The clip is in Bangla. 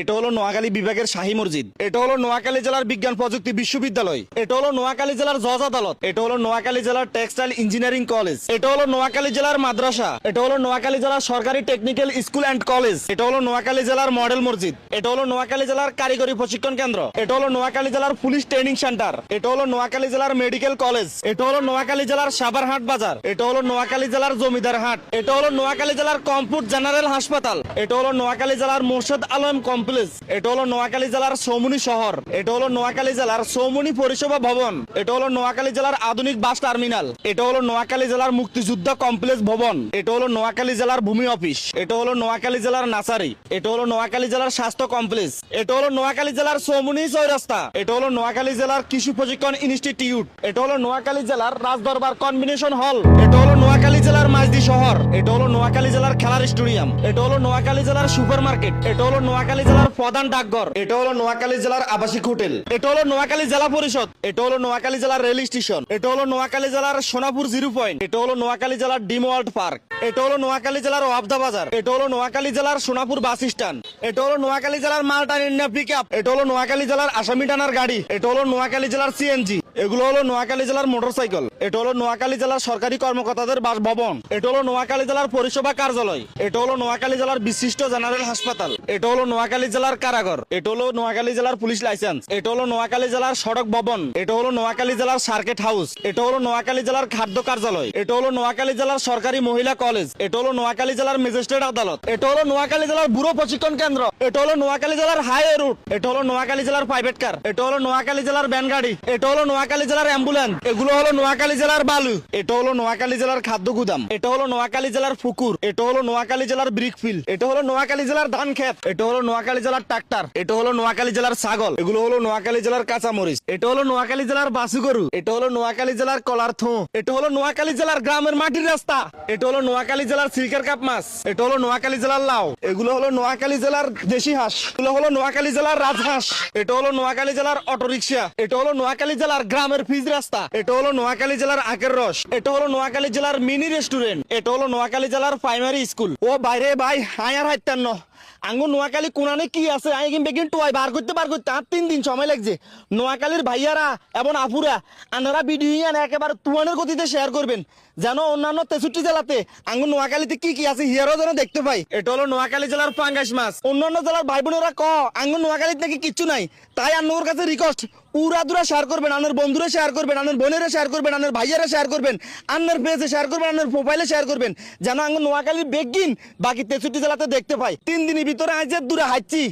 এটা হলো নোয়াখালী বিভাগের শাহী মসজিদ। এটা হলো নোয়াখালী জেলার বিজ্ঞান প্রযুক্তি বিশ্ববিদ্যালয়। এটা হলো নোয়াখালী জেলার জজ আদালত। এটা হলো নোয়াখালী জেলার টেক্সটাইল ইঞ্জিনিয়ারিং কলেজ। এটা হলো নোয়াখালী জেলার মাদ্রাসা। এটা হলো নোয়াখালী জেলার সরকারি টেকনিক্যাল স্কুল অ্যান্ড কলেজ। এটা হলো নোয়াখালী জেলার মডেল মসজিদ। এটা হলো নোয়াখালী জেলার কারিগরি প্রশিক্ষণ কেন্দ্র। এটা হলো নোয়াখালী জেলার পুলিশ ট্রেনিং সেন্টার। এটা হলো নোয়াখালী জেলার মেডিকেল কলেজ। এটা হলো নোয়াখালী জেলার সাভারহাট বাজার। এটা হলো নোয়াখালী জেলার জমিদার হাট। এটা হলো নোয়াখালী জেলার কমপুট জেনারেল হাসপাতাল। এটা হলো নোয়াখালী জেলার মোর্শেদ আলম কমপ্লেক্স। এটা হলো নোয়াখালী জেলার সৌমনি শহর। এটা হলো নোয়াখালী জেলার সৌমনি পরিষেবা ভবন। এটা হলো নোয়াখালী জেলার আধুনিক বাস টার্মিনাল। এটা হলো নোয়াখালী জেলার মুক্তিযুদ্ধ কমপ্লেক্স ভবন। এটা হলো নোয়াখালী জেলার ভূমি অফিস। এটা হলো নোয়াখালী জেলার নাসারি। এটা হলো নোয়াখালী জেলার স্বাস্থ্য কমপ্লেক্স। এটা হলো নোয়াখালী জেলার সৌমনি চৌরাস্তা। এটা হলো নোয়াখালী জেলার কৃষি প্রশিক্ষণ ইনস্টিটিউট। এটা হলো নোয়াখালী জেলার রাজদরবার কনভেনশন হল। এটা হলো নোয়াখালী জেলার মাঝদি শহর। এটা হলো নোয়াখালী জেলার খেলার স্টেডিয়াম। এটা হলো নোয়াখালী জেলার সুপার মার্কেট। এটা হলো নোয়াখালী জেলার প্রধান ডাকঘর। এটা হলো নোয়াখালী জেলার আবাসিক হোটেল। এটা হলো নোয়াখালী জেলা পরিষদ। এটা হলো নোয়াখালী জেলার রেল স্টেশন। এটা হলো নোয়াখালী জেলার সোনাপুর জিরো পয়েন্ট। এটা হলো নোয়াখালী জেলার ডিম ওয়ার্ল্ড পার্ক। এটা হলো নোয়াখালী জেলার ওয়াবদা বাজার। এটা হলো নোয়াখালী জেলার সোনাপুর বাস স্ট্যান্ড। এটা হলো নোয়াখালী জেলার মালটান ইন্ডিয়া পিক আপ। এটা হলো নোয়াখালী জেলার আসামি টানার গাড়ি। এটা হলো নোয়াখালী জেলার সিএনজি। এগুলো হলো নোয়াখালী জেলার মোটরসাইকেল। এটা হলো নোয়াখালী জেলার সরকারি কর্মকর্তাদের বাসভবন। এটা হলো নোয়াখালী জেলার পরিষেবা কার্যালয়। এটা হলো নোয়াখালী জেলার বিশিষ্ট জেনারেল হাসপাতাল। এটা হলো নোয়াখালী জেলার কারাগার। এটা হলো নোয়াখালী জেলার পুলিশ লাইসেন্স। এটা হলো নোয়াখালী জেলার সড়ক ভবন। এটা হলো নোয়াখালী জেলার সার্কিট হাউস। এটা হলো নোয়াখালী জেলার খাদ্য কার্যালয়। এটা হলো নোয়াখালী জেলার সরকারি মহিলা কলেজ। এটা হলো নোয়াখালী জেলার ম্যাজিস্ট্রেট আদালত। এটা হলো নোয়াখালী জেলার ব্যুরো প্রশিক্ষণ কেন্দ্র। এটা হলো নোয়াখালী জেলার হাইওয়ে রুট। এটা হলো নোয়াখালী জেলার প্রাইভেট কার। এটা হলো নোয়াখালী জেলার ভ্যান গাড়ি। এটা হলো নোয়াখালী জেলার অ্যাম্বুলেন্স। এগুলো হলো নোয়াখালী জেলার বালু। এটা হলো নোয়াখালী জেলার খাদ্য গুদাম। এটা হলো নোয়াখালী জেলার পুকুর। এটা হলো নোয়াখালী জেলার ব্রিক ফিল্ড। এটা হলো নোয়াখালী জেলার ধান ক্ষেত। এটা হলো নোয়াখালী জেলার ট্রাক্টর। এটা হলো নোয়াখালী জেলার ছাগল। এগুলো হলো নোয়াখালী জেলার কাঁচামরিচ। এটা হলো নোয়াখালী জেলার বাসু গরু। এটা হলো নোয়াখালী জেলার কলার থো। এটা হলো নোয়াখালী জেলার গ্রামের মাটির রাস্তা। এটা হলো নোয়াখালী জেলার সিল্কের কাপ মাছ। এটা হলো নোয়াখালী জেলার লাউ। এগুলো হলো নোয়াখালী জেলার দেশি হাঁস। এগুলো হলো নোয়াখালী জেলার রাজহাঁস। এটা হলো নোয়াখালী জেলার অটোরিকশা। এটা হলো নোয়াখালী জেলার গ্রামের পিচ রাস্তা। এটা হলো নোয়াখালী জেলার আখের রস। এটা হলো নোয়াখালী জেলার মিনি রেস্টুরেন্ট। এটা হলো নোয়াখালী জেলার প্রাইমারি স্কুল। ও বাইরে ভাই হায়ার হাইতান্ন আঙ্গু নোয়াখালী কোনানে কি আছে আই কিন্তু কিন্তু বার করতে আর 3 দিন সময় লাগছে। নোয়াখালীর ভাইয়ারা এবং আপুরা আনারা ভিডিও আনে একেবারে তুয়ানের গতিতে শেয়ার করবেন যেন অন্যান্য 63 জেলাতে আঙ্গু নোয়াখালীতে কি কি আছে হিয়ারও যেন দেখতে পাই। এটা হলো নোয়াখালী জেলার পাঙ্গাস মাছ। অন্যান্য জেলার ভাই বোনেরা আঙ্গু নোয়াখালীতে নাকি কিচ্ছু নাই। তাই আন্নর কাছে রিকোয়েস্ট পুরা দুরা শেয়ার করবেন, আনের বন্ধুরা শেয়ার করবেন, আনের বোনেরা শেয়ার করবেন, আনের ভাইয়ারা শেয়ার করবেন, আন্নের পেজে শেয়ার করবেন, আন্নের প্রোফাইলে শেয়ার করবেন যেন আঙ্গু নোয়াখালীর বেগিন বাকি 63 জেলাতে দেখতে পাই। 3 দিনের ভিতরে আজ দূরে হাঁটছি।